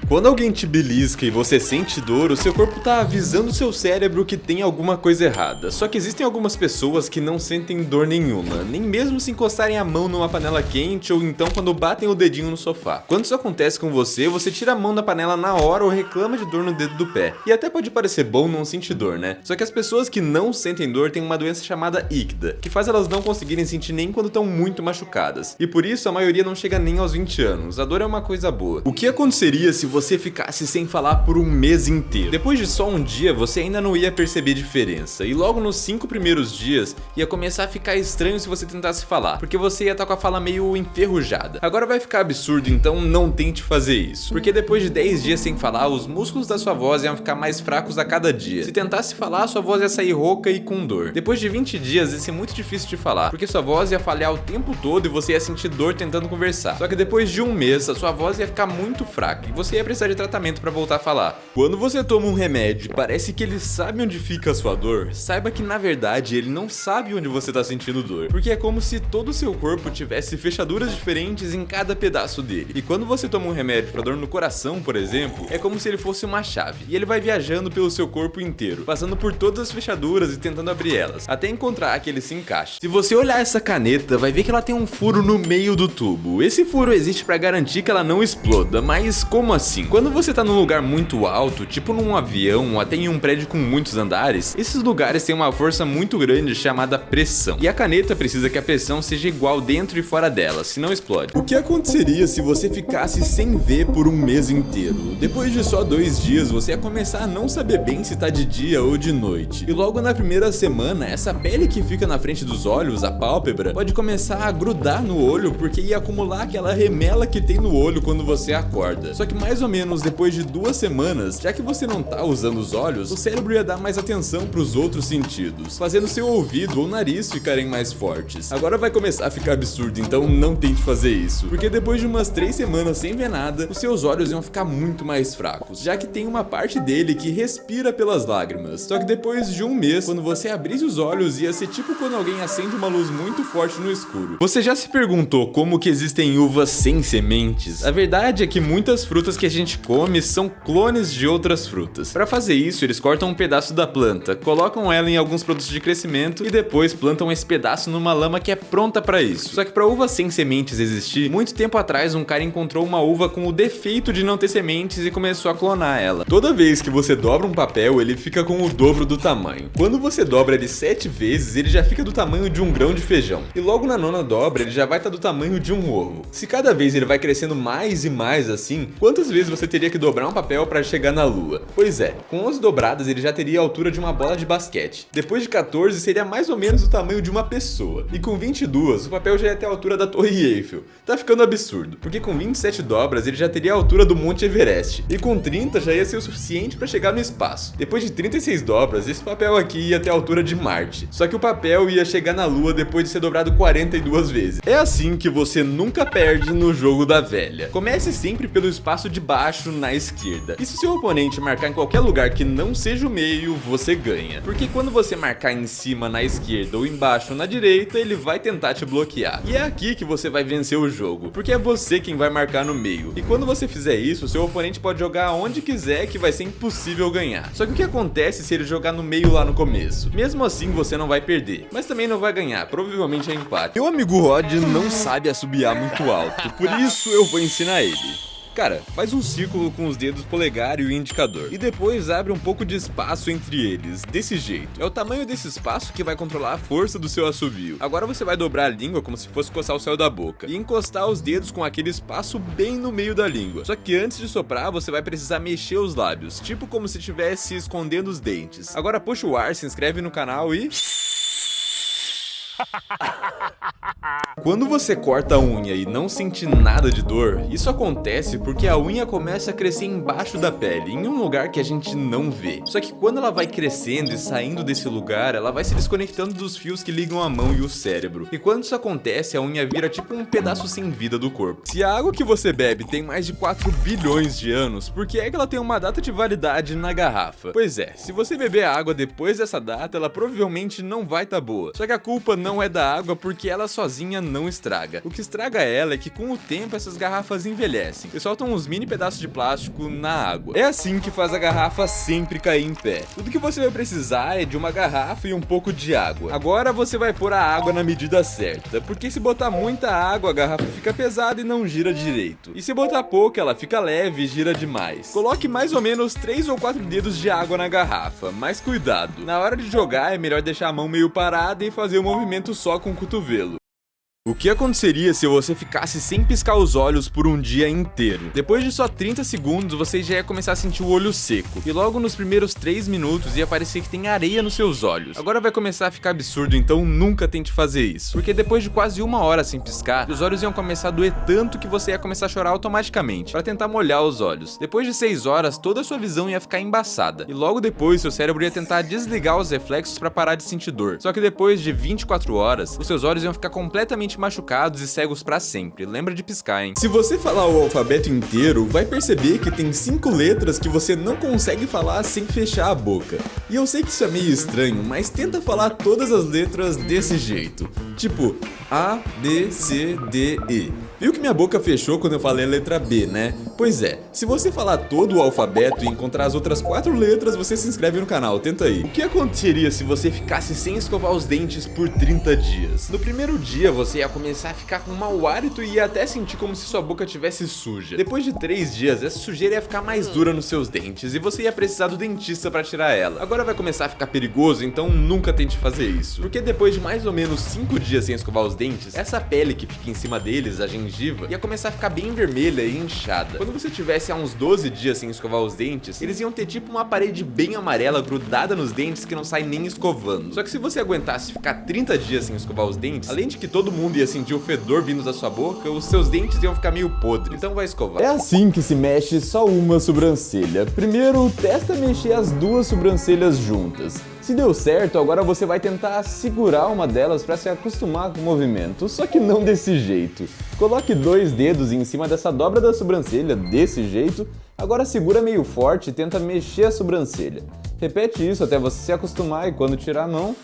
Quando alguém te belisca e você sente dor, o seu corpo tá avisando o seu cérebro que tem alguma coisa errada. Só que existem algumas pessoas que não sentem dor nenhuma, nem mesmo se encostarem a mão numa panela quente ou então quando batem o dedinho no sofá. Quando isso acontece com você, você tira a mão da panela na hora ou reclama de dor no dedo do pé. E até pode parecer bom não sentir dor, né? Só que as pessoas que não sentem dor têm uma doença chamada íquida, que faz elas não conseguirem sentir nem quando estão muito machucadas. E por isso a maioria não chega nem aos 20 anos. A dor é uma coisa boa. O que aconteceria se você ficasse sem falar por um mês inteiro? Depois de só um dia, você ainda não ia perceber diferença. E logo nos 5 primeiros dias, ia começar a ficar estranho se você tentasse falar, porque você ia estar com a fala meio enferrujada. Agora vai ficar absurdo, então não tente fazer isso. Porque depois de 10 dias sem falar, os músculos da sua voz iam ficar mais fracos a cada dia. Se tentasse falar, sua voz ia sair rouca e com dor. Depois de 20 dias, ia ser muito difícil de falar, porque sua voz ia falhar o tempo todo e você ia sentir dor tentando conversar. Só que depois de um mês, a sua voz ia ficar muito fraca e você ia precisar de tratamento para voltar a falar. Quando você toma um remédio, parece que ele sabe onde fica a sua dor. Saiba que na verdade ele não sabe onde você tá sentindo dor, porque é como se todo o seu corpo tivesse fechaduras diferentes em cada pedaço dele. E quando você toma um remédio para dor no coração, por exemplo, é como se ele fosse uma chave, e ele vai viajando pelo seu corpo inteiro, passando por todas as fechaduras e tentando abrir elas, até encontrar que ele se encaixe. Se você olhar essa caneta, vai ver que ela tem um furo no meio do tubo. Esse furo existe para garantir que ela não exploda, mas como assim? Quando você tá num lugar muito alto, tipo num avião ou até em um prédio com muitos andares, esses lugares têm uma força muito grande chamada pressão, e a caneta precisa que a pressão seja igual dentro e fora dela, senão explode. O que aconteceria se você ficasse sem ver por um mês inteiro? Depois de só 2 dias, você ia começar a não saber bem se tá de dia ou de noite. E logo na primeira semana, essa pele que fica na frente dos olhos, a pálpebra, pode começar a grudar no olho porque ia acumular aquela remela que tem no olho quando você acorda. Só que mais ou menos depois de 2 semanas, já que você não tá usando os olhos, o cérebro ia dar mais atenção pros outros sentidos, fazendo seu ouvido ou nariz ficarem mais fortes. Agora vai começar a ficar absurdo, então não tente fazer isso, porque depois de umas 3 semanas sem ver nada, os seus olhos iam ficar muito mais fracos, já que tem uma parte dele que respira pelas lágrimas. Só que depois de um mês, quando você abrisse os olhos, ia ser tipo quando alguém acende uma luz muito forte no escuro. Você já se perguntou como que existem uvas sem sementes? A verdade é que muitas frutas que a gente come são clones de outras frutas. Para fazer isso, eles cortam um pedaço da planta, colocam ela em alguns produtos de crescimento e depois plantam esse pedaço numa lama que é pronta para isso. Só que para uva sem sementes existir, muito tempo atrás um cara encontrou uma uva com o defeito de não ter sementes e começou a clonar ela. Toda vez que você dobra um papel, ele fica com o dobro do tamanho. Quando você dobra ele 7 vezes, ele já fica do tamanho de um grão de feijão. E logo na 9ª dobra, ele já vai estar do tamanho de um ovo. Se cada vez ele vai crescendo mais e mais assim, quantas vezes você teria que dobrar um papel para chegar na lua? Pois é, com 11 dobradas ele já teria a altura de uma bola de basquete. Depois de 14 seria mais ou menos o tamanho de uma pessoa. E com 22, o papel já ia ter a altura da Torre Eiffel. Tá ficando absurdo, porque com 27 dobras ele já teria a altura do Monte Everest. E com 30 já ia ser o suficiente para chegar no espaço. Depois de 36 dobras, esse papel aqui ia ter a altura de Marte. Só que o papel ia chegar na lua depois de ser dobrado 42 vezes. É assim que você nunca perde no jogo da velha. Comece sempre pelo espaço de baixo na esquerda. E se seu oponente marcar em qualquer lugar que não seja o meio, você ganha. Porque quando você marcar em cima na esquerda ou embaixo na direita, ele vai tentar te bloquear. E é aqui que você vai vencer o jogo, porque é você quem vai marcar no meio. E quando você fizer isso, seu oponente pode jogar onde quiser que vai ser impossível ganhar. Só que o que acontece se ele jogar no meio lá no começo? Mesmo assim você não vai perder, mas também não vai ganhar, provavelmente é empate. Meu amigo Rod não sabe assobiar muito alto, por isso eu vou ensinar ele. Cara, faz um círculo com os dedos polegar e o indicador, e depois abre um pouco de espaço entre eles, desse jeito. É o tamanho desse espaço que vai controlar a força do seu assovio. Agora você vai dobrar a língua como se fosse coçar o céu da boca, e encostar os dedos com aquele espaço bem no meio da língua. Só que antes de soprar, você vai precisar mexer os lábios, tipo como se estivesse escondendo os dentes. Agora puxa o ar, se inscreve no canal e... Quando você corta a unha e não sente nada de dor, isso acontece porque a unha começa a crescer embaixo da pele, em um lugar que a gente não vê. Só que quando ela vai crescendo e saindo desse lugar, ela vai se desconectando dos fios que ligam a mão e o cérebro. E quando isso acontece, a unha vira tipo um pedaço sem vida do corpo. Se a água que você bebe tem mais de 4 bilhões de anos, por que é que ela tem uma data de validade na garrafa? Pois é, se você beber a água depois dessa data, ela provavelmente não vai estar boa. Só que a culpa não não é da água porque ela sozinha não estraga. O que estraga ela é que com o tempo essas garrafas envelhecem e soltam uns mini pedaços de plástico na água. É assim que faz a garrafa sempre cair em pé. Tudo que você vai precisar é de uma garrafa e um pouco de água. Agora você vai pôr a água na medida certa, porque se botar muita água a garrafa fica pesada e não gira direito. E se botar pouca ela fica leve e gira demais. Coloque mais ou menos 3 ou 4 dedos de água na garrafa, mas cuidado. Na hora de jogar é melhor deixar a mão meio parada e fazer o movimento só com o cotovelo. O que aconteceria se você ficasse sem piscar os olhos por um dia inteiro? Depois de só 30 segundos, você já ia começar a sentir o olho seco. E logo nos primeiros 3 minutos ia parecer que tem areia nos seus olhos. Agora vai começar a ficar absurdo, então nunca tente fazer isso. Porque depois de quase 1 hora sem piscar, os olhos iam começar a doer tanto que você ia começar a chorar automaticamente, para tentar molhar os olhos. Depois de 6 horas, toda a sua visão ia ficar embaçada. E logo depois, seu cérebro ia tentar desligar os reflexos para parar de sentir dor. Só que depois de 24 horas, os seus olhos iam ficar completamente machucados e cegos pra sempre. Lembra de piscar, hein? Se você falar o alfabeto inteiro, vai perceber que tem 5 letras que você não consegue falar sem fechar a boca. E eu sei que isso é meio estranho, mas tenta falar todas as letras desse jeito. Tipo, A, B, C, D, E. Viu que minha boca fechou quando eu falei a letra B, né? Pois é, se você falar todo o alfabeto e encontrar as outras 4 letras, você se inscreve no canal, tenta aí. O que aconteceria se você ficasse sem escovar os dentes por 30 dias? No primeiro dia, você ia começar a ficar com mau hálito e ia até sentir como se sua boca tivesse suja. Depois de 3 dias, essa sujeira ia ficar mais dura nos seus dentes e você ia precisar do dentista pra tirar ela. Agora vai começar a ficar perigoso, então nunca tente fazer isso. Porque depois de mais ou menos 5 dias sem escovar os dentes, essa pele que fica em cima deles, a gengiva, ia começar a ficar bem vermelha e inchada. Quando você tivesse há uns 12 dias sem escovar os dentes, eles iam ter tipo uma parede bem amarela grudada nos dentes que não sai nem escovando. Só que se você aguentasse ficar 30 dias sem escovar os dentes, além de que todo mundo ia sentir o fedor vindo da sua boca, os seus dentes iam ficar meio podres. Então vai escovar. É assim que se mexe só uma sobrancelha. Primeiro, testa mexer as 2 sobrancelhas juntas. Se deu certo, agora você vai tentar segurar uma delas para se acostumar com o movimento, só que não desse jeito. Coloque 2 dedos em cima dessa dobra da sobrancelha, desse jeito, agora segura meio forte e tenta mexer a sobrancelha. Repete isso até você se acostumar e quando tirar a mão...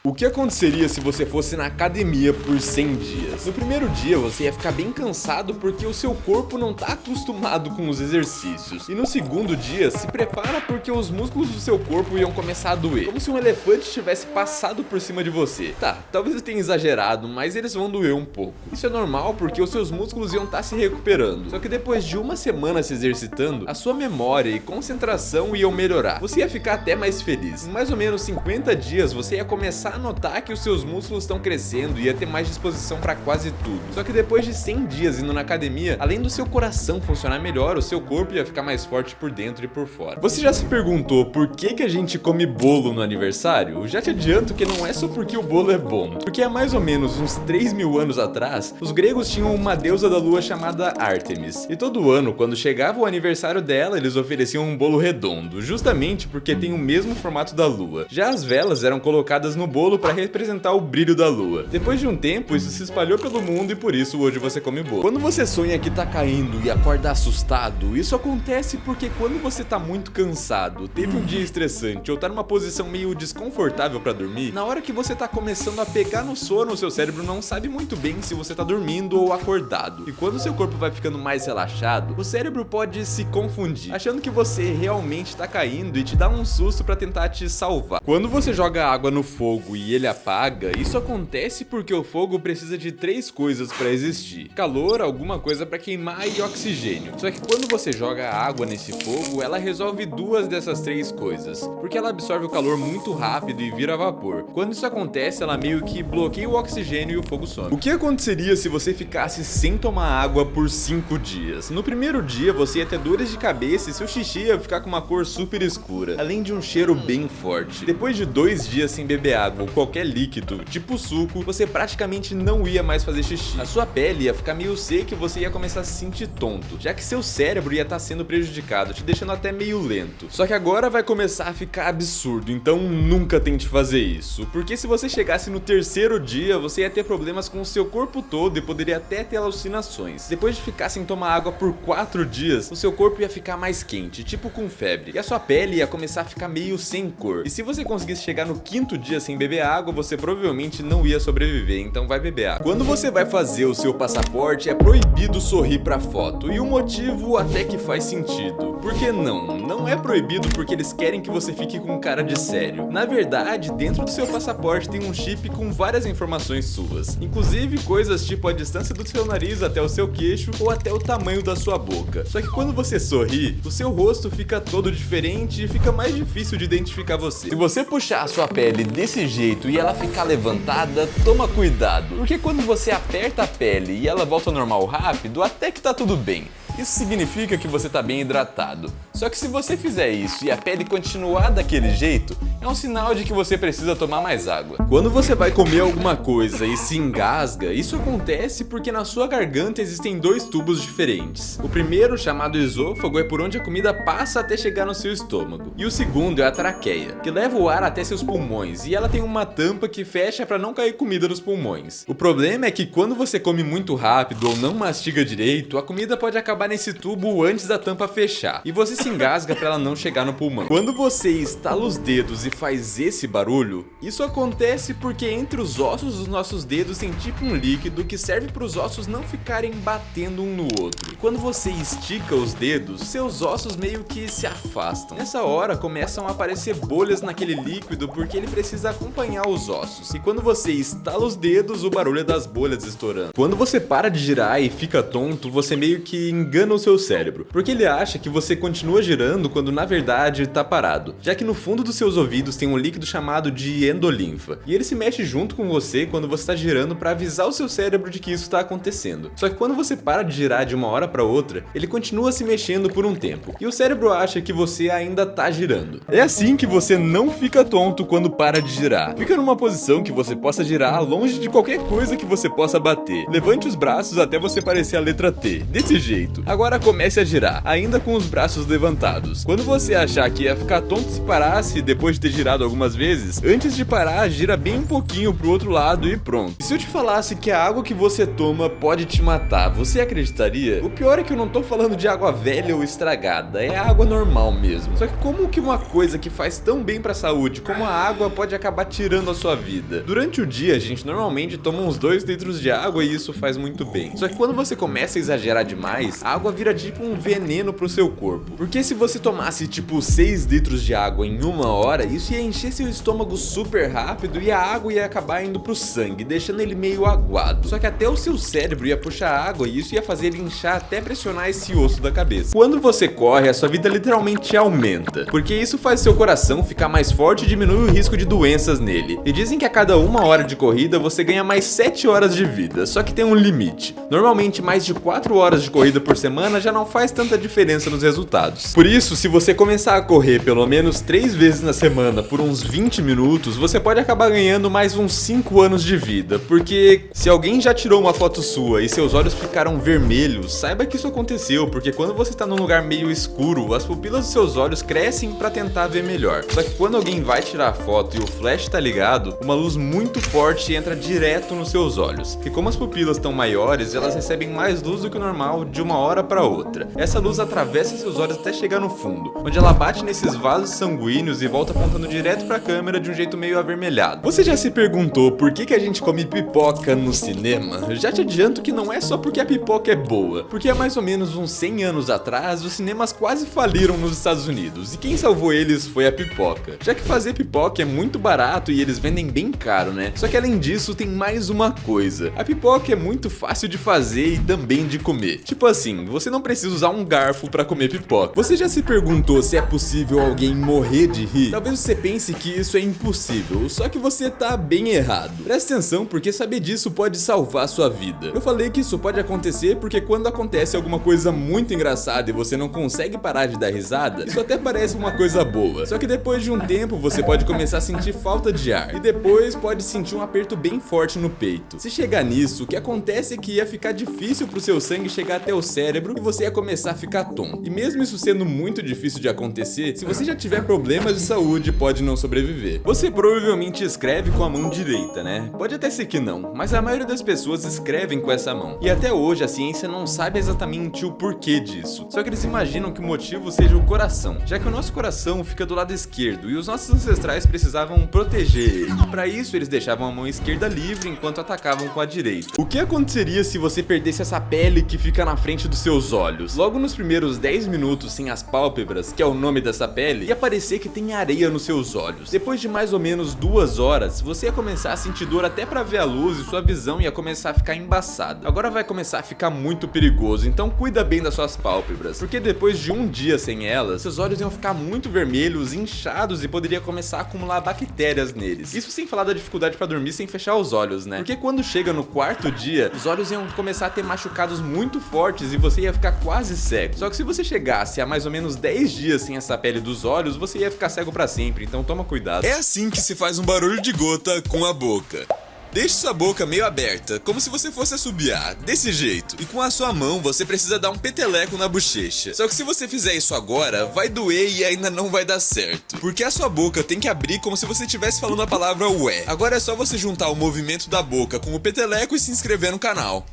O que aconteceria se você fosse na academia por 100 dias? No primeiro dia você ia ficar bem cansado porque o seu corpo não tá acostumado com os exercícios. E no segundo dia, se prepara porque os músculos do seu corpo iam começar a doer. Como se um elefante tivesse passado por cima de você. Tá, talvez eu tenha exagerado, mas eles vão doer um pouco. Isso é normal porque os seus músculos iam estar se recuperando. Só que depois de 1 semana se exercitando, a sua memória e concentração iam melhorar. Você ia ficar até mais feliz. Em mais ou menos 50 dias você ia começar a notar que os seus músculos estão crescendo e ia ter mais disposição para quase tudo. Só que depois de 100 dias indo na academia, além do seu coração funcionar melhor, o seu corpo ia ficar mais forte por dentro e por fora. Você já se perguntou por que a gente come bolo no aniversário? Eu já te adianto que não é só porque o bolo é bom. Porque há mais ou menos uns 3.000 anos atrás, os gregos tinham uma deusa da lua chamada Ártemis. E todo ano, quando chegava o aniversário dela, eles ofereciam um bolo redondo, justamente porque tem o mesmo formato da lua. Já as velas eram colocadas no bolo para representar o brilho da lua. Depois de um tempo, isso se espalhou pelo mundo e por isso hoje você come bolo. Quando você sonha que tá caindo e acorda assustado, isso acontece porque quando você tá muito cansado, teve um dia estressante ou tá numa posição meio desconfortável para dormir, na hora que você tá começando a pegar no sono, o seu cérebro não sabe muito bem se você tá dormindo ou acordado. E quando o seu corpo vai ficando mais relaxado, o cérebro pode se confundir, achando que você realmente tá caindo e te dá um susto para tentar te salvar. Quando você joga água no fogo e ele apaga, isso acontece porque o fogo precisa de 3 coisas para existir: calor, alguma coisa para queimar e oxigênio. Só que quando você joga água nesse fogo, ela resolve 2 dessas 3 coisas, porque ela absorve o calor muito rápido e vira vapor. Quando isso acontece, ela meio que bloqueia o oxigênio e o fogo some. O que aconteceria se você ficasse sem tomar água por 5 dias? No primeiro dia, você ia ter dores de cabeça e seu xixi ia ficar com uma cor super escura, além de um cheiro bem forte. Depois de 2 dias sem beber água ou qualquer líquido, tipo suco, você praticamente não ia mais fazer xixi. A sua pele ia ficar meio seca e você ia começar a se sentir tonto, já que seu cérebro ia estar sendo prejudicado, te deixando até meio lento. Só que agora vai começar a ficar absurdo, então nunca tente fazer isso, porque se você chegasse no 3º dia, você ia ter problemas com o seu corpo todo e poderia até ter alucinações. Depois de ficar sem tomar água por 4 dias, o seu corpo ia ficar mais quente, tipo com febre, e a sua pele ia começar a ficar meio sem cor. E se você conseguisse chegar no 5º dia sem beber beber água, você provavelmente não ia sobreviver, então vai beber água. Quando você vai fazer o seu passaporte, é proibido sorrir pra foto, e o motivo até que faz sentido. Por que não? Não é proibido porque eles querem que você fique com cara de sério. Na verdade, dentro do seu passaporte tem um chip com várias informações suas, inclusive coisas tipo a distância do seu nariz até o seu queixo ou até o tamanho da sua boca. Só que quando você sorri, o seu rosto fica todo diferente e fica mais difícil de identificar você. Se você puxar a sua pele desse jeito e ela ficar levantada, toma cuidado, porque quando você aperta a pele e ela volta ao normal rápido, até que tá tudo bem. Isso significa que você tá bem hidratado. Só que se você fizer isso e a pele continuar daquele jeito, é um sinal de que você precisa tomar mais água. Quando você vai comer alguma coisa e se engasga, isso acontece porque na sua garganta existem dois tubos diferentes. O primeiro, chamado esôfago, é por onde a comida passa até chegar no seu estômago. E o segundo é a traqueia, que leva o ar até seus pulmões, e ela tem uma tampa que fecha para não cair comida nos pulmões. O problema é que quando você come muito rápido ou não mastiga direito, a comida pode acabar nesse tubo antes da tampa fechar, e você se engasga para ela não chegar no pulmão. Quando você estala os dedos e faz esse barulho, isso acontece porque entre os ossos dos nossos dedos tem tipo um líquido que serve para os ossos não ficarem batendo um no outro. E quando você estica os dedos, seus ossos meio que se afastam. Nessa hora começam a aparecer bolhas naquele líquido porque ele precisa acompanhar os ossos. E quando você estala os dedos, o barulho é das bolhas estourando. Quando você para de girar e fica tonto, você meio que engana o seu cérebro, porque ele acha que você continua girando quando na verdade tá parado, já que no fundo dos seus ouvidos tem um líquido chamado de endolinfa, e ele se mexe junto com você quando você tá girando para avisar o seu cérebro de que isso tá acontecendo. Só que quando você para de girar de uma hora para outra, ele continua se mexendo por um tempo, e o cérebro acha que você ainda tá girando. É assim que você não fica tonto quando para de girar. Fica numa posição que você possa girar longe de qualquer coisa que você possa bater. Levante os braços até você parecer a letra T, desse jeito. Agora comece a girar, ainda com os braços levantados. Quando você achar que ia ficar tonto se parasse depois de ter girado algumas vezes, antes de parar, gira bem um pouquinho pro outro lado e pronto. E se eu te falasse que a água que você toma pode te matar, você acreditaria? O pior é que eu não tô falando de água velha ou estragada, é água normal mesmo. Só que como que uma coisa que faz tão bem pra saúde como a água pode acabar tirando a sua vida? Durante o dia, a gente normalmente toma uns 2 litros de água e isso faz muito bem. Só que quando você começa a exagerar demais, a água vira tipo um veneno pro seu corpo. Porque se você tomasse tipo 6 litros de água em 1 hora, isso ia encher seu estômago super rápido e a água ia acabar indo pro sangue, deixando ele meio aguado. Só que até o seu cérebro ia puxar água e isso ia fazer ele inchar até pressionar esse osso da cabeça. Quando você corre, a sua vida literalmente aumenta, porque isso faz seu coração ficar mais forte e diminui o risco de doenças nele. E dizem que a cada 1 hora de corrida você ganha mais 7 horas de vida, só que tem um limite. Normalmente mais de 4 horas de corrida por semana já não faz tanta diferença nos resultados. Por isso, se você começar a correr pelo menos 3 vezes na semana por uns 20 minutos, você pode acabar ganhando mais uns 5 anos de vida, porque se alguém já tirou uma foto sua e seus olhos ficaram vermelhos, saiba que isso aconteceu, porque quando você está num lugar meio escuro, as pupilas dos seus olhos crescem para tentar ver melhor. Só que quando alguém vai tirar a foto e o flash tá ligado, uma luz muito forte entra direto nos seus olhos, e como as pupilas estão maiores, elas recebem mais luz do que o normal de uma hora para outra. Essa luz atravessa seus olhos até chegar no fundo, onde ela bate nesses vasos sanguíneos e volta apontando direto pra câmera de um jeito meio avermelhado. Você já se perguntou por que a gente come pipoca no cinema? Já te adianto que não é só porque a pipoca é boa, porque há mais ou menos uns 100 anos atrás, os cinemas quase faliram nos Estados Unidos, e quem salvou eles foi a pipoca. Já que fazer pipoca é muito barato e eles vendem bem caro, né? Só que além disso tem mais uma coisa. A pipoca é muito fácil de fazer e também de comer. Tipo assim, você não precisa usar um garfo pra comer pipoca. Você já se perguntou se é possível alguém morrer de rir? Talvez você pense que isso é impossível, só que você tá bem errado. Presta atenção, porque saber disso pode salvar sua vida. Eu falei que isso pode acontecer porque quando acontece alguma coisa muito engraçada e você não consegue parar de dar risada, isso até parece uma coisa boa. Só que depois de um tempo você pode começar a sentir falta de ar, e depois pode sentir um aperto bem forte no peito. Se chegar nisso, o que acontece é que ia ficar difícil pro seu sangue chegar até o cérebro cérebro e você ia começar a ficar tonto. E mesmo isso sendo muito difícil de acontecer, se você já tiver problemas de saúde, pode não sobreviver. Você provavelmente escreve com a mão direita, né? Pode até ser que não, mas a maioria das pessoas escrevem com essa mão. E até hoje a ciência não sabe exatamente o porquê disso. Só que eles imaginam que o motivo seja o coração, já que o nosso coração fica do lado esquerdo e os nossos ancestrais precisavam proteger ele. Para isso, eles deixavam a mão esquerda livre enquanto atacavam com a direita. O que aconteceria se você perdesse essa pele que fica na frente dos seus olhos? Logo nos primeiros 10 minutos sem as pálpebras, que é o nome dessa pele, ia parecer que tem areia nos seus olhos. Depois de mais ou menos 2 horas, você ia começar a sentir dor até para ver a luz e sua visão ia começar a ficar embaçada. Agora vai começar a ficar muito perigoso, então cuida bem das suas pálpebras, porque depois de um dia sem elas, seus olhos iam ficar muito vermelhos, inchados e poderia começar a acumular bactérias neles. Isso sem falar da dificuldade para dormir sem fechar os olhos, né? Porque quando chega no 4º dia, os olhos iam começar a ter machucados muito fortes e você ia ficar quase cego. Só que se você chegasse a mais ou menos 10 dias sem essa pele dos olhos, você ia ficar cego para sempre, então toma cuidado. É assim que se faz um barulho de gota com a boca. Deixe sua boca meio aberta, como se você fosse assobiar, desse jeito. E com a sua mão, você precisa dar um peteleco na bochecha. Só que se você fizer isso agora, vai doer e ainda não vai dar certo. Porque a sua boca tem que abrir como se você estivesse falando a palavra ué. Agora é só você juntar o movimento da boca com o peteleco e se inscrever no canal.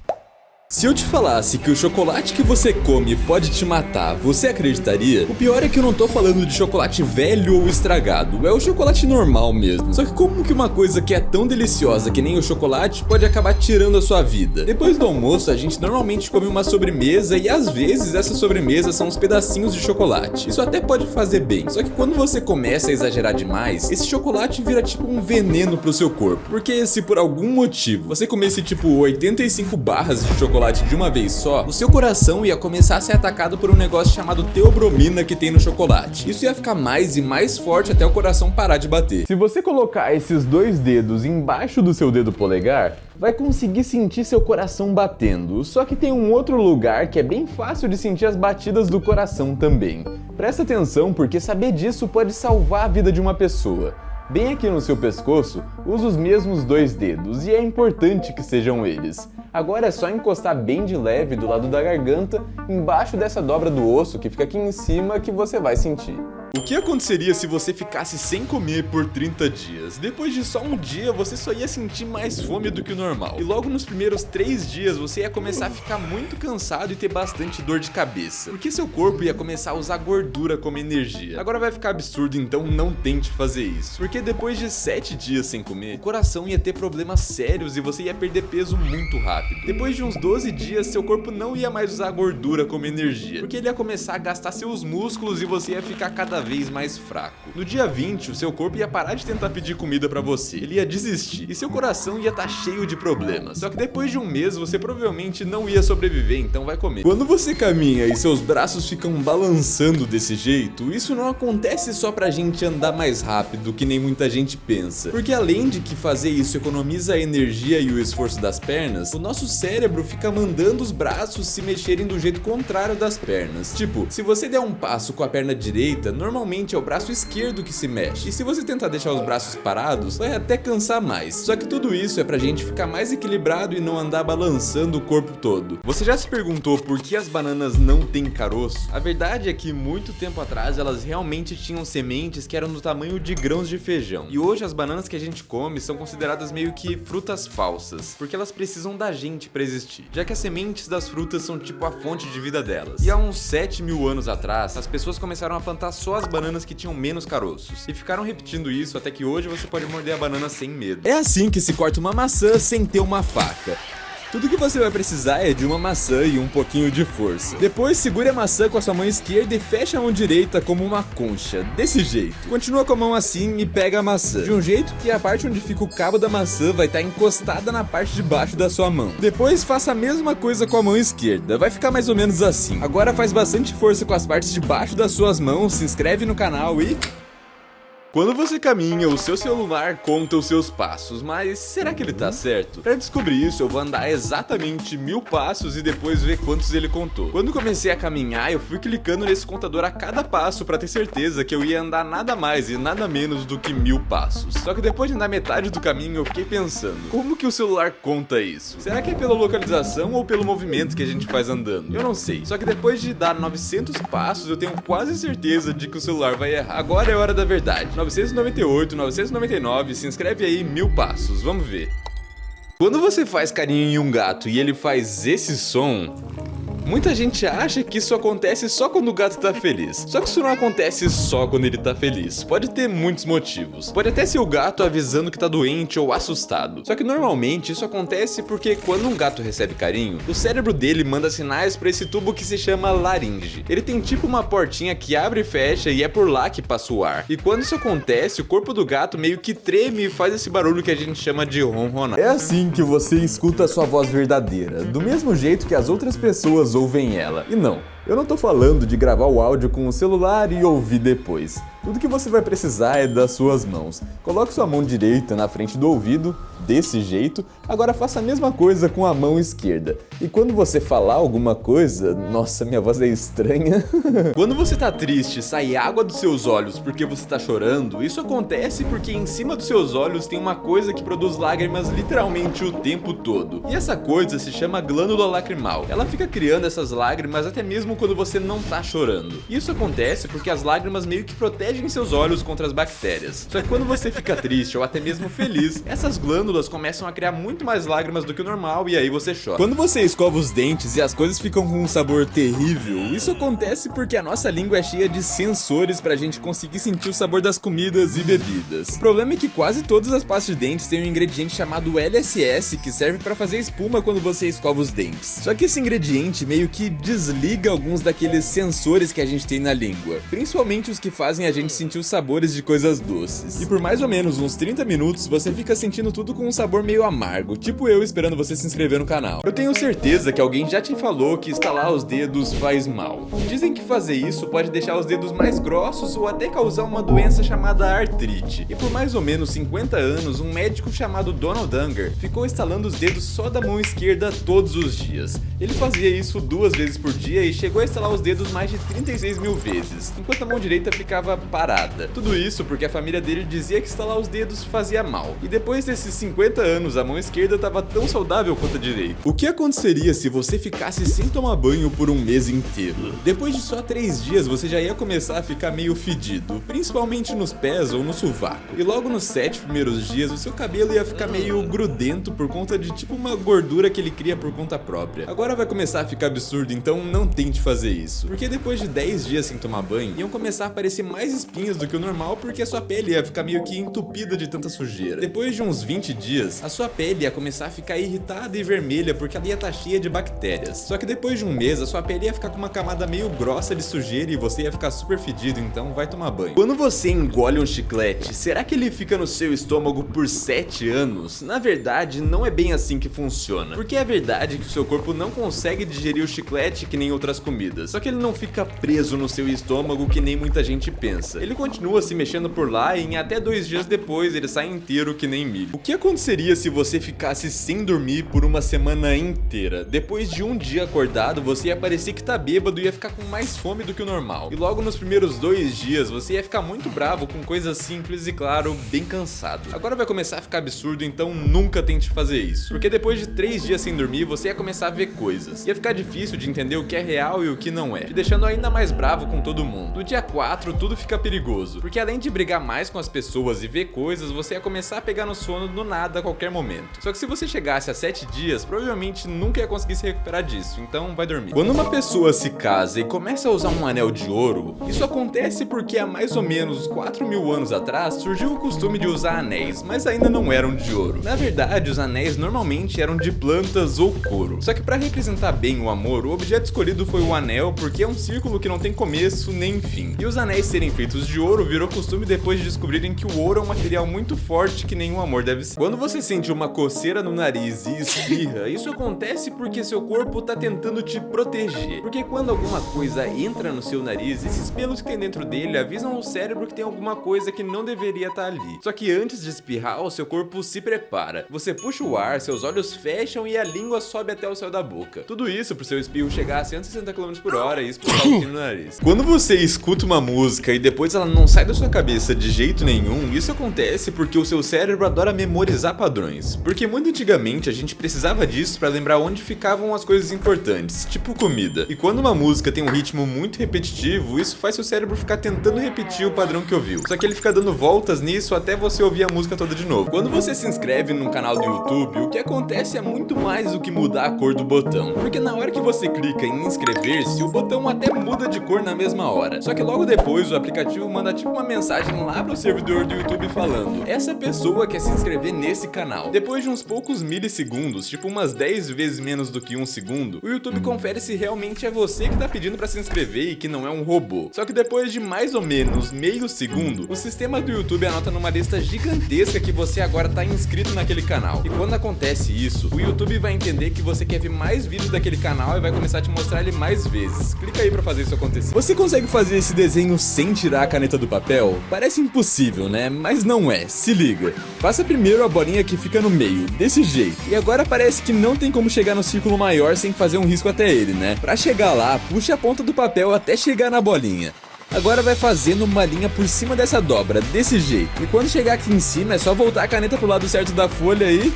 Se eu te falasse que o chocolate que você come pode te matar, você acreditaria? O pior é que eu não tô falando de chocolate velho ou estragado, é o chocolate normal mesmo. Só que como que uma coisa que é tão deliciosa que nem o chocolate pode acabar tirando a sua vida? Depois do almoço, a gente normalmente come uma sobremesa e às vezes essa sobremesa são uns pedacinhos de chocolate. Isso até pode fazer bem, só que quando você começa a exagerar demais, esse chocolate vira tipo um veneno pro seu corpo. Porque se por algum motivo você comesse tipo 85 barras de chocolate de uma vez só, o seu coração ia começar a ser atacado por um negócio chamado teobromina que tem no chocolate. Isso ia ficar mais e mais forte até o coração parar de bater. Se você colocar esses 2 dedos embaixo do seu dedo polegar, vai conseguir sentir seu coração batendo. Só que tem um outro lugar que é bem fácil de sentir as batidas do coração também. Presta atenção, porque saber disso pode salvar a vida de uma pessoa. Bem aqui no seu pescoço, usa os mesmos 2 dedos e é importante que sejam eles. Agora é só encostar bem de leve do lado da garganta, embaixo dessa dobra do osso que fica aqui em cima, que você vai sentir. O que aconteceria se você ficasse sem comer por 30 dias? Depois de só um dia, você só ia sentir mais fome do que o normal. E logo nos primeiros 3 dias, você ia começar a ficar muito cansado e ter bastante dor de cabeça. Porque seu corpo ia começar a usar gordura como energia. Agora vai ficar absurdo, então não tente fazer isso. Porque depois de 7 dias sem comer, o coração ia ter problemas sérios e você ia perder peso muito rápido. Depois de uns 12 dias, seu corpo não ia mais usar gordura como energia. Porque ele ia começar a gastar seus músculos e você ia ficar cada vez mais fraco. No dia 20, o seu corpo ia parar de tentar pedir comida pra você, ele ia desistir e seu coração ia estar cheio de problemas. Só que depois de um mês, você provavelmente não ia sobreviver, então vai comer. Quando você caminha e seus braços ficam balançando desse jeito, isso não acontece só pra gente andar mais rápido, que nem muita gente pensa. Porque além de que fazer isso economiza a energia e o esforço das pernas, o nosso cérebro fica mandando os braços se mexerem do jeito contrário das pernas. Tipo, se você der um passo com a perna direita, normalmente é o braço esquerdo que se mexe. E se você tentar deixar os braços parados, vai até cansar mais. Só que tudo isso é pra gente ficar mais equilibrado e não andar balançando o corpo todo. Você já se perguntou por que as bananas não têm caroço? A verdade é que muito tempo atrás elas realmente tinham sementes que eram do tamanho de grãos de feijão. E hoje as bananas que a gente come são consideradas meio que frutas falsas, porque elas precisam da gente pra existir, já que as sementes das frutas são tipo a fonte de vida delas. E há uns 7.000 anos atrás, as pessoas começaram a plantar só as bananas que tinham menos caroços, e ficaram repetindo isso até que hoje você pode morder a banana sem medo. É assim que se corta uma maçã sem ter uma faca. Tudo que você vai precisar é de uma maçã e um pouquinho de força. Depois segure a maçã com a sua mão esquerda e feche a mão direita como uma concha, desse jeito. Continua com a mão assim e pega a maçã, de um jeito que a parte onde fica o cabo da maçã vai estar encostada na parte de baixo da sua mão. Depois faça a mesma coisa com a mão esquerda, vai ficar mais ou menos assim. Agora faz bastante força com as partes de baixo das suas mãos, se inscreve no canal e... Quando você caminha, o seu celular conta os seus passos, mas será que ele tá certo? Para descobrir isso, eu vou andar exatamente 1000 passos e depois ver quantos ele contou. Quando comecei a caminhar, eu fui clicando nesse contador a cada passo para ter certeza que eu ia andar nada mais e nada menos do que 1000 passos. Só que depois de andar metade do caminho, eu fiquei pensando, como que o celular conta isso? Será que é pela localização ou pelo movimento que a gente faz andando? Eu não sei. Só que depois de dar 900 passos, eu tenho quase certeza de que o celular vai errar. Agora é hora da verdade. 998, 999, se inscreve aí, 1000 passos, vamos ver. Quando você faz carinho em um gato e ele faz esse som, muita gente acha que isso acontece só quando o gato tá feliz. Só que isso não acontece só quando ele tá feliz. Pode ter muitos motivos. Pode até ser o gato avisando que tá doente ou assustado. Só que normalmente isso acontece porque quando um gato recebe carinho, o cérebro dele manda sinais pra esse tubo que se chama laringe. Ele tem tipo uma portinha que abre e fecha e é por lá que passa o ar. E quando isso acontece, o corpo do gato meio que treme e faz esse barulho que a gente chama de ronronar. É assim que você escuta a sua voz verdadeira, do mesmo jeito que as outras pessoas ouvem ela. E não, eu não tô falando de gravar o áudio com o celular e ouvir depois. Tudo que você vai precisar é das suas mãos. Coloque sua mão direita na frente do ouvido, desse jeito. Agora faça a mesma coisa com a mão esquerda. E quando você falar alguma coisa... Nossa, minha voz é estranha. Quando você tá triste, sai água dos seus olhos porque você tá chorando, isso acontece porque em cima dos seus olhos tem uma coisa que produz lágrimas literalmente o tempo todo. E essa coisa se chama glândula lacrimal. Ela fica criando essas lágrimas até mesmo quando você não tá chorando. Isso acontece porque as lágrimas meio que protegem seus olhos contra as bactérias. Só que quando você fica triste ou até mesmo feliz, essas glândulas começam a criar muito mais lágrimas do que o normal e aí você chora. Quando você escova os dentes e as coisas ficam com um sabor terrível, isso acontece porque a nossa língua é cheia de sensores pra gente conseguir sentir o sabor das comidas e bebidas. O problema é que quase todas as pastas de dentes têm um ingrediente chamado LSS que serve pra fazer espuma quando você escova os dentes. Só que esse ingrediente meio que desliga alguns daqueles sensores que a gente tem na língua, principalmente os que fazem a gente sentir os sabores de coisas doces. E por mais ou menos uns 30 minutos, você fica sentindo tudo com um sabor meio amargo, tipo eu esperando você se inscrever no canal. Eu tenho certeza que alguém já te falou que estalar os dedos faz mal. Dizem que fazer isso pode deixar os dedos mais grossos ou até causar uma doença chamada artrite. E por mais ou menos 50 anos, um médico chamado Donald Unger ficou estalando os dedos só da mão esquerda todos os dias. Ele fazia isso 2 vezes por dia e chegou a estalar os dedos mais de 36 mil vezes, enquanto a mão direita ficava parada. Tudo isso porque a família dele dizia que estalar os dedos fazia mal. E depois desses 50 anos, a mão esquerda estava tão saudável quanto a direita. O que aconteceria se você ficasse sem tomar banho por um mês inteiro? Depois de só 3 dias, você já ia começar a ficar meio fedido, principalmente nos pés ou no sovaco. E logo nos 7 primeiros dias, o seu cabelo ia ficar meio grudento por conta de tipo uma gordura que ele cria por conta própria. Agora vai começar a ficar absurdo, então não tente fazer isso. Porque depois de 10 dias sem tomar banho, iam começar a aparecer mais espinhas do que o normal porque a sua pele ia ficar meio que entupida de tanta sujeira. Depois de uns 20 dias, a sua pele ia começar a ficar irritada e vermelha porque ela ia estar cheia de bactérias. Só que depois de um mês, a sua pele ia ficar com uma camada meio grossa de sujeira e você ia ficar super fedido, então vai tomar banho. Quando você engole um chiclete, será que ele fica no seu estômago por 7 anos? Na verdade, não é bem assim que funciona. Porque é verdade que o seu corpo não consegue digerir o chiclete que nem outras comidas. Só que ele não fica preso no seu estômago que nem muita gente pensa. Ele continua se mexendo por lá e em até 2 dias depois ele sai inteiro que nem milho. O que aconteceria se você ficasse sem dormir por uma semana inteira? Depois de um dia acordado, você ia parecer que tá bêbado e ia ficar com mais fome do que o normal. E logo nos primeiros 2 dias, você ia ficar muito bravo com coisas simples e, claro, bem cansado. Agora vai começar a ficar absurdo, então nunca tente fazer isso. Porque depois de 3 dias sem dormir, você ia começar a ver coisas. Ia ficar difícil de entender o que é real e o que não é, te deixando ainda mais bravo com todo mundo. No dia 4, tudo fica perigoso, porque além de brigar mais com as pessoas e ver coisas, você ia começar a pegar no sono do nada a qualquer momento. Só que se você chegasse a 7 dias, provavelmente nunca ia conseguir se recuperar disso, então vai dormir. Quando uma pessoa se casa e começa a usar um anel de ouro, isso acontece porque há mais ou menos 4.000 anos atrás surgiu o costume de usar anéis, mas ainda não eram de ouro. Na verdade, os anéis normalmente eram de plantas ou couro. Só que para representar bem o amor, o objeto escolhido foi o anel porque é um círculo que não tem começo nem fim. E os anéis serem feitos de ouro virou costume depois de descobrirem que o ouro é um material muito forte que nenhum amor deve ser. Quando Quando você sente uma coceira no nariz e espirra, isso acontece porque seu corpo tá tentando te proteger. Porque quando alguma coisa entra no seu nariz, esses pelos que tem dentro dele avisam o cérebro que tem alguma coisa que não deveria estar ali. Só que antes de espirrar, o seu corpo se prepara. Você puxa o ar, seus olhos fecham e a língua sobe até o céu da boca. Tudo isso pro seu espirro chegar a 160 km/h e explodir no nariz. Quando você escuta uma música e depois ela não sai da sua cabeça de jeito nenhum, isso acontece porque o seu cérebro adora memorizar padrões. Porque muito antigamente a gente precisava disso pra lembrar onde ficavam as coisas importantes, tipo comida. E quando uma música tem um ritmo muito repetitivo, isso faz seu cérebro ficar tentando repetir o padrão que ouviu. Só que ele fica dando voltas nisso até você ouvir a música toda de novo. Quando você se inscreve num canal do YouTube, o que acontece é muito mais do que mudar a cor do botão. Porque na hora que você clica em inscrever-se, o botão até muda de cor na mesma hora. Só que logo depois o aplicativo manda tipo uma mensagem lá pro servidor do YouTube falando: essa pessoa quer se inscrever nesse canal. Depois de uns poucos milissegundos, tipo umas 10 vezes menos do que um segundo, o YouTube confere se realmente é você que tá pedindo pra se inscrever e que não é um robô. Só que depois de mais ou menos meio segundo, o sistema do YouTube anota numa lista gigantesca que você agora tá inscrito naquele canal. E quando acontece isso, o YouTube vai entender que você quer ver mais vídeos daquele canal e vai começar a te mostrar ele mais vezes. Clica aí pra fazer isso acontecer. Você consegue fazer esse desenho sem tirar a caneta do papel? Parece impossível, né? Mas não é. Se liga. Faça primeiro a bolinha que fica no meio, desse jeito. E agora parece que não tem como chegar no círculo maior sem fazer um risco até ele, né? Pra chegar lá, puxe a ponta do papel até chegar na bolinha. Agora vai fazendo uma linha por cima dessa dobra, desse jeito. E quando chegar aqui em cima é só voltar a caneta pro lado certo da folha e...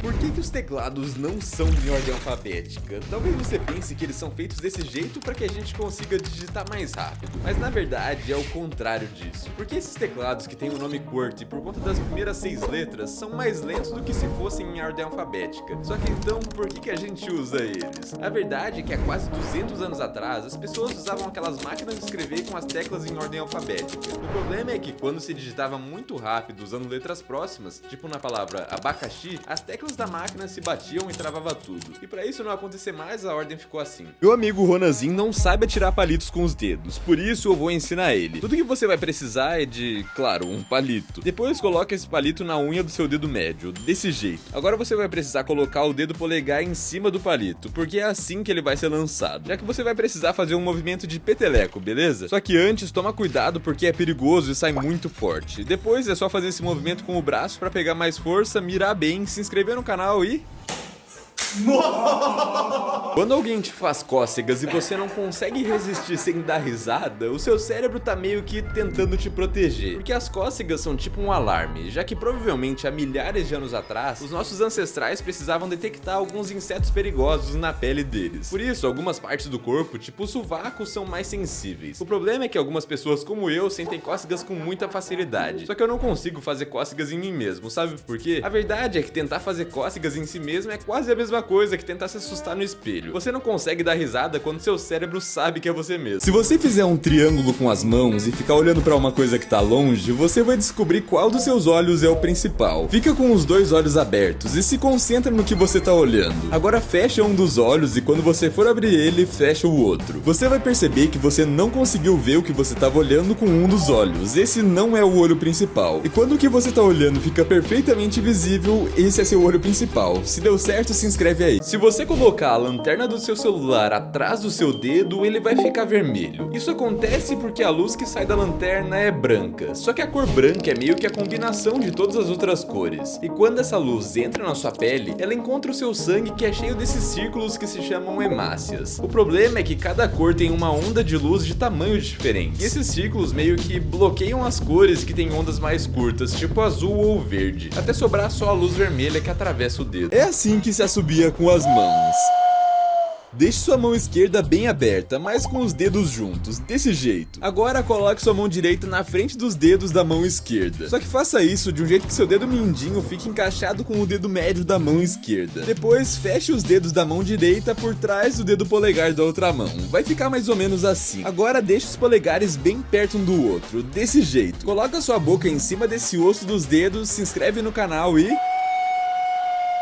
Por que os teclados não são em ordem alfabética? Talvez você pense que eles são feitos desse jeito para que a gente consiga digitar mais rápido, mas na verdade é o contrário disso. Porque esses teclados que têm o nome QWERTY por conta das primeiras 6 letras são mais lentos do que se fossem em ordem alfabética. Só que então por que a gente usa eles? A verdade é que há quase 200 anos atrás as pessoas usavam aquelas máquinas de escrever com as teclas em ordem alfabética. O problema é que quando se digitava muito rápido usando letras próximas, tipo na palavra abacaxi, as teclas da máquina se batiam e travava tudo. E pra isso não acontecer mais, a ordem ficou assim. Meu amigo Ronanzinho não sabe atirar palitos com os dedos, por isso eu vou ensinar ele. Tudo que você vai precisar é de, claro, um palito. Depois coloca esse palito na unha do seu dedo médio, desse jeito. Agora você vai precisar colocar o dedo polegar em cima do palito, porque é assim que ele vai ser lançado. Já que você vai precisar fazer um movimento de peteleco, beleza? Só que antes, toma cuidado porque é perigoso e sai muito forte. Depois é só fazer esse movimento com o braço pra pegar mais força, mirar bem, se inscrever no canal e... Quando alguém te faz cócegas e você não consegue resistir sem dar risada, o seu cérebro tá meio que tentando te proteger. Porque as cócegas são tipo um alarme, já que provavelmente há milhares de anos atrás, os nossos ancestrais precisavam detectar alguns insetos perigosos na pele deles. Por isso, algumas partes do corpo, tipo o sovaco, são mais sensíveis. O problema é que algumas pessoas como eu sentem cócegas com muita facilidade. Só que eu não consigo fazer cócegas em mim mesmo, sabe por quê? A verdade é que tentar fazer cócegas em si mesmo é quase a mesma coisa que tentar se assustar no espelho. Você não consegue dar risada quando seu cérebro sabe que é você mesmo. Se você fizer um triângulo com as mãos e ficar olhando pra uma coisa que tá longe, você vai descobrir qual dos seus olhos é o principal. Fica com os dois olhos abertos e se concentra no que você tá olhando. Agora fecha um dos olhos e quando você for abrir ele, fecha o outro. Você vai perceber que você não conseguiu ver o que você tava olhando com um dos olhos. Esse não é o olho principal. E quando o que você tá olhando fica perfeitamente visível, esse é seu olho principal. Se deu certo, se inscreve aí. Se você colocar a lanterna do seu celular atrás do seu dedo, ele vai ficar vermelho. Isso acontece porque a luz que sai da lanterna é branca. Só que a cor branca é meio que a combinação de todas as outras cores. E quando essa luz entra na sua pele, ela encontra o seu sangue que é cheio desses círculos que se chamam hemácias. O problema é que cada cor tem uma onda de luz de tamanhos diferentes. E esses círculos meio que bloqueiam as cores que têm ondas mais curtas, tipo azul ou verde, até sobrar só a luz vermelha que atravessa o dedo. É assim que se assobia com as mãos. Deixe sua mão esquerda bem aberta, mas com os dedos juntos, desse jeito. Agora coloque sua mão direita na frente dos dedos da mão esquerda. Só que faça isso de um jeito que seu dedo mindinho fique encaixado com o dedo médio da mão esquerda. Depois feche os dedos da mão direita por trás do dedo polegar da outra mão. Vai ficar mais ou menos assim. Agora deixe os polegares bem perto um do outro, desse jeito. Coloque a sua boca em cima desse osso dos dedos, se inscreve no canal e...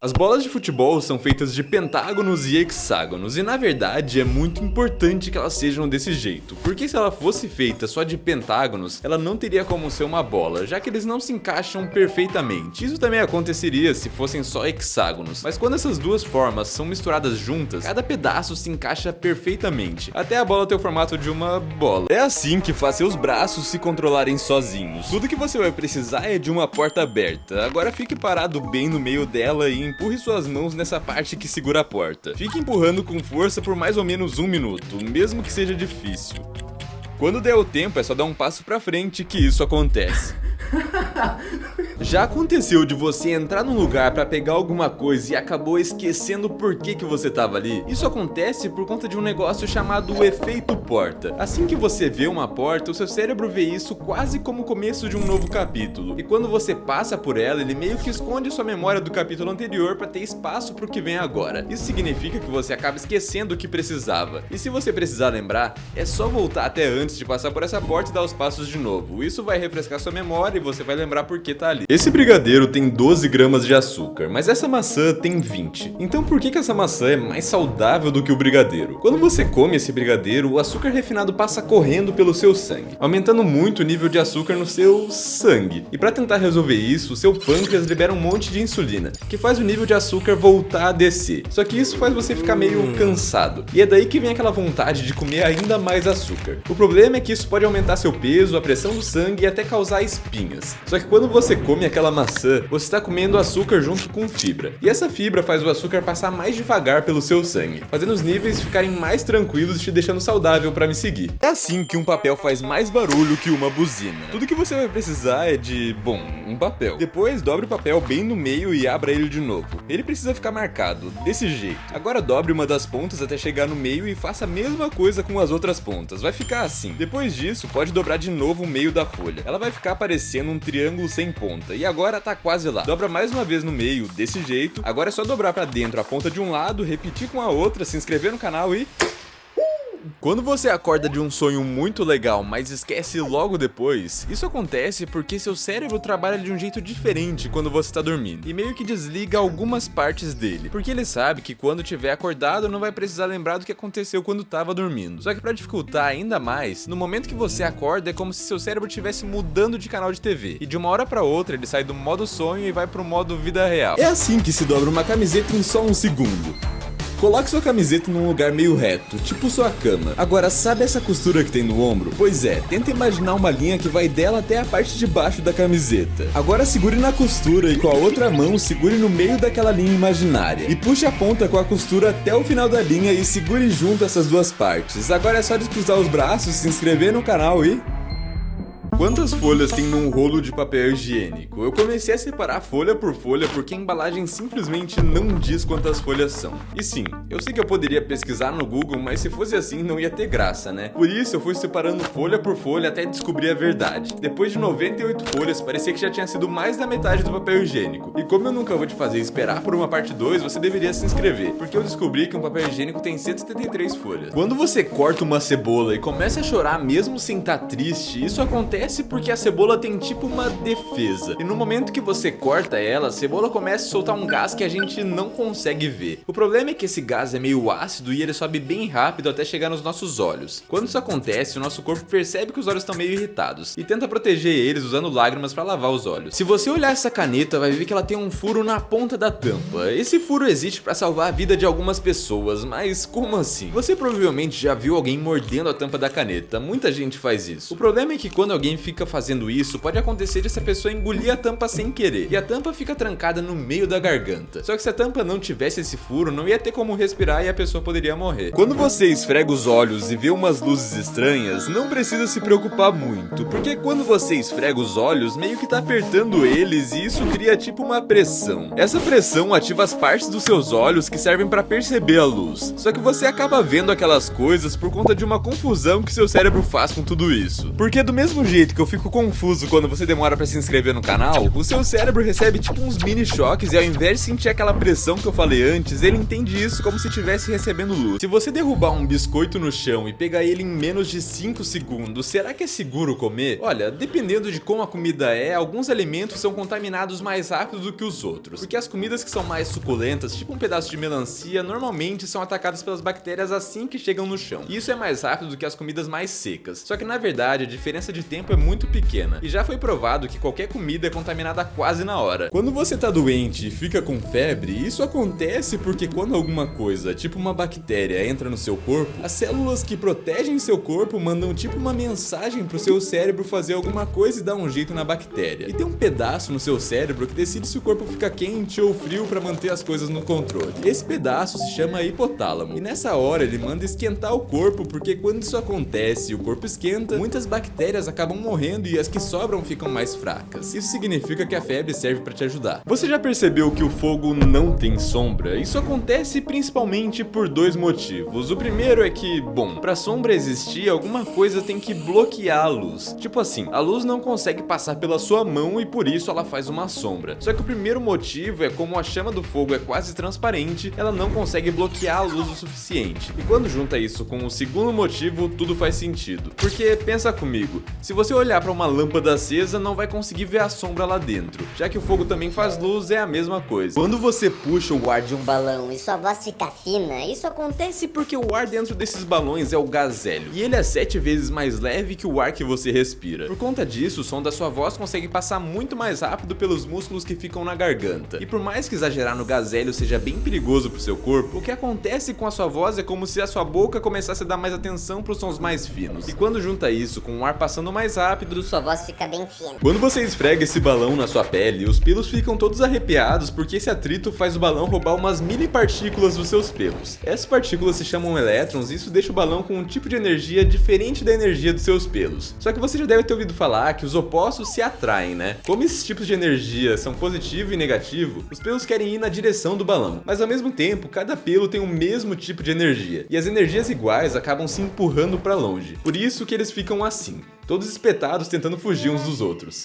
As bolas de futebol são feitas de pentágonos e hexágonos, e na verdade é muito importante que elas sejam desse jeito, porque se ela fosse feita só de pentágonos, ela não teria como ser uma bola, já que eles não se encaixam perfeitamente. Isso também aconteceria se fossem só hexágonos, mas quando essas duas formas são misturadas juntas, cada pedaço se encaixa perfeitamente, até a bola ter o formato de uma bola. É assim que faz seus braços se controlarem sozinhos. Tudo que você vai precisar é de uma porta aberta. Agora fique parado bem no meio dela e empurre suas mãos nessa parte que segura a porta. Fique empurrando com força por mais ou menos 1 minuto, mesmo que seja difícil. Quando der o tempo, é só dar um passo pra frente que isso acontece. Já aconteceu de você entrar num lugar pra pegar alguma coisa e acabou esquecendo por que você tava ali? Isso acontece por conta de um negócio chamado efeito porta. Assim que você vê uma porta, o seu cérebro vê isso quase como o começo de um novo capítulo. E quando você passa por ela, ele meio que esconde sua memória do capítulo anterior pra ter espaço pro que vem agora. Isso significa que você acaba esquecendo o que precisava. E se você precisar lembrar, é só voltar até antes de passar por essa porta e dar os passos de novo. Isso vai refrescar sua memória e você vai lembrar por que tá ali. Esse brigadeiro tem 12 gramas de açúcar, mas essa maçã tem 20. Então por que essa maçã é mais saudável do que o brigadeiro? Quando você come esse brigadeiro, o açúcar refinado passa correndo pelo seu sangue, aumentando muito o nível de açúcar no seu sangue. E para tentar resolver isso, o seu pâncreas libera um monte de insulina, que faz o nível de açúcar voltar a descer. Só que isso faz você ficar meio cansado. E é daí que vem aquela vontade de comer ainda mais açúcar. O problema é que isso pode aumentar seu peso, a pressão do sangue e até causar espinhas. Só que quando você come aquela maçã, você está comendo açúcar junto com fibra. E essa fibra faz o açúcar passar mais devagar pelo seu sangue, fazendo os níveis ficarem mais tranquilos e te deixando saudável para me seguir. É assim que um papel faz mais barulho que uma buzina. Tudo que você vai precisar é de, um papel. Depois dobre o papel bem no meio e abra ele de novo. Ele precisa ficar marcado, desse jeito. Agora dobre uma das pontas até chegar no meio e faça a mesma coisa com as outras pontas. Vai ficar assim. Depois disso, pode dobrar de novo o meio da folha. Ela vai ficar parecendo um triângulo sem ponta. E agora tá quase lá. Dobra mais uma vez no meio, desse jeito. Agora é só dobrar pra dentro a ponta de um lado, repetir com a outra, se inscrever no canal e... Quando você acorda de um sonho muito legal, mas esquece logo depois, isso acontece porque seu cérebro trabalha de um jeito diferente quando você está dormindo, e meio que desliga algumas partes dele, porque ele sabe que quando tiver acordado não vai precisar lembrar do que aconteceu quando estava dormindo. Só que para dificultar ainda mais, no momento que você acorda é como se seu cérebro estivesse mudando de canal de TV, e de uma hora para outra ele sai do modo sonho e vai pro modo vida real. É assim que se dobra uma camiseta em só um segundo. Coloque sua camiseta num lugar meio reto, tipo sua cama. Agora, sabe essa costura que tem no ombro? Pois é, tenta imaginar uma linha que vai dela até a parte de baixo da camiseta. Agora segure na costura e com a outra mão segure no meio daquela linha imaginária. E puxe a ponta com a costura até o final da linha e segure junto essas duas partes. Agora é só descruzar os braços, se inscrever no canal e... Quantas folhas tem num rolo de papel higiênico? Eu comecei a separar folha por folha porque a embalagem simplesmente não diz quantas folhas são. E sim, eu sei que eu poderia pesquisar no Google, mas se fosse assim não ia ter graça, né? Por isso eu fui separando folha por folha até descobrir a verdade. Depois de 98 folhas, parecia que já tinha sido mais da metade do papel higiênico. E como eu nunca vou te fazer esperar por uma parte 2, você deveria se inscrever, porque eu descobri que um papel higiênico tem 173 folhas. Quando você corta uma cebola e começa a chorar mesmo sem estar triste, isso acontece porque a cebola tem tipo uma defesa. E no momento que você corta ela, a cebola começa a soltar um gás que a gente não consegue ver. O problema é que esse gás é meio ácido e ele sobe bem rápido até chegar nos nossos olhos. Quando isso acontece, o nosso corpo percebe que os olhos estão meio irritados e tenta proteger eles usando lágrimas para lavar os olhos. Se você olhar essa caneta, vai ver que ela tem um furo na ponta da tampa. Esse furo existe para salvar a vida de algumas pessoas, mas como assim? Você provavelmente já viu alguém mordendo a tampa da caneta. Muita gente faz isso. O problema é que quando alguém fica fazendo isso, pode acontecer de essa pessoa engolir a tampa sem querer, e a tampa fica trancada no meio da garganta. Só que se a tampa não tivesse esse furo, não ia ter como respirar e a pessoa poderia morrer. Quando você esfrega os olhos e vê umas luzes estranhas, não precisa se preocupar muito, porque quando você esfrega os olhos, meio que tá apertando eles e isso cria tipo uma pressão. Essa pressão ativa as partes dos seus olhos que servem para perceber a luz. Só que você acaba vendo aquelas coisas por conta de uma confusão que seu cérebro faz com tudo isso. Porque do mesmo jeito jeito que eu fico confuso quando você demora pra se inscrever no canal, o seu cérebro recebe tipo uns mini choques e ao invés de sentir aquela pressão que eu falei antes, ele entende isso como se estivesse recebendo luz. Se você derrubar um biscoito no chão e pegar ele em menos de 5 segundos, será que é seguro comer? Olha, dependendo de como a comida é, alguns alimentos são contaminados mais rápido do que os outros. Porque as comidas que são mais suculentas, tipo um pedaço de melancia, normalmente são atacadas pelas bactérias assim que chegam no chão. E isso é mais rápido do que as comidas mais secas. Só que na verdade a diferença de tempo é muito pequena. E já foi provado que qualquer comida é contaminada quase na hora. Quando você tá doente e fica com febre, isso acontece porque quando alguma coisa, tipo uma bactéria, entra no seu corpo, as células que protegem seu corpo mandam tipo uma mensagem pro seu cérebro fazer alguma coisa e dar um jeito na bactéria. E tem um pedaço no seu cérebro que decide se o corpo fica quente ou frio pra manter as coisas no controle. Esse pedaço se chama hipotálamo. E nessa hora ele manda esquentar o corpo, porque quando isso acontece e o corpo esquenta, muitas bactérias acabam morrendo e as que sobram ficam mais fracas. Isso significa que a febre serve pra te ajudar. Você já percebeu que o fogo não tem sombra? Isso acontece principalmente por dois motivos. O primeiro é que, bom, pra sombra existir, alguma coisa tem que bloquear a luz. Tipo assim, a luz não consegue passar pela sua mão e por isso ela faz uma sombra. Só que o primeiro motivo é como a chama do fogo é quase transparente, ela não consegue bloquear a luz o suficiente. E quando junta isso com o segundo motivo, tudo faz sentido. Porque, pensa comigo, se você olhar pra uma lâmpada acesa, não vai conseguir ver a sombra lá dentro. Já que o fogo também faz luz, é a mesma coisa. Quando você puxa o ar de um balão e sua voz fica fina, isso acontece porque o ar dentro desses balões é o gás hélio. E ele é 7 vezes mais leve que o ar que você respira. Por conta disso, o som da sua voz consegue passar muito mais rápido pelos músculos que ficam na garganta. E por mais que exagerar no gás hélio seja bem perigoso pro seu corpo, o que acontece com a sua voz é como se a sua boca começasse a dar mais atenção pros sons mais finos. E quando junta isso com o ar passando mais rápido, sua voz fica bem fina. Quando você esfrega esse balão na sua pele, os pelos ficam todos arrepiados porque esse atrito faz o balão roubar umas mini partículas dos seus pelos. Essas partículas se chamam elétrons e isso deixa o balão com um tipo de energia diferente da energia dos seus pelos. Só que você já deve ter ouvido falar que os opostos se atraem, né? Como esses tipos de energia são positivo e negativo, os pelos querem ir na direção do balão. Mas ao mesmo tempo, cada pelo tem o mesmo tipo de energia. E as energias iguais acabam se empurrando pra longe. Por isso que eles ficam assim, todos espetados tentando fugir uns dos outros.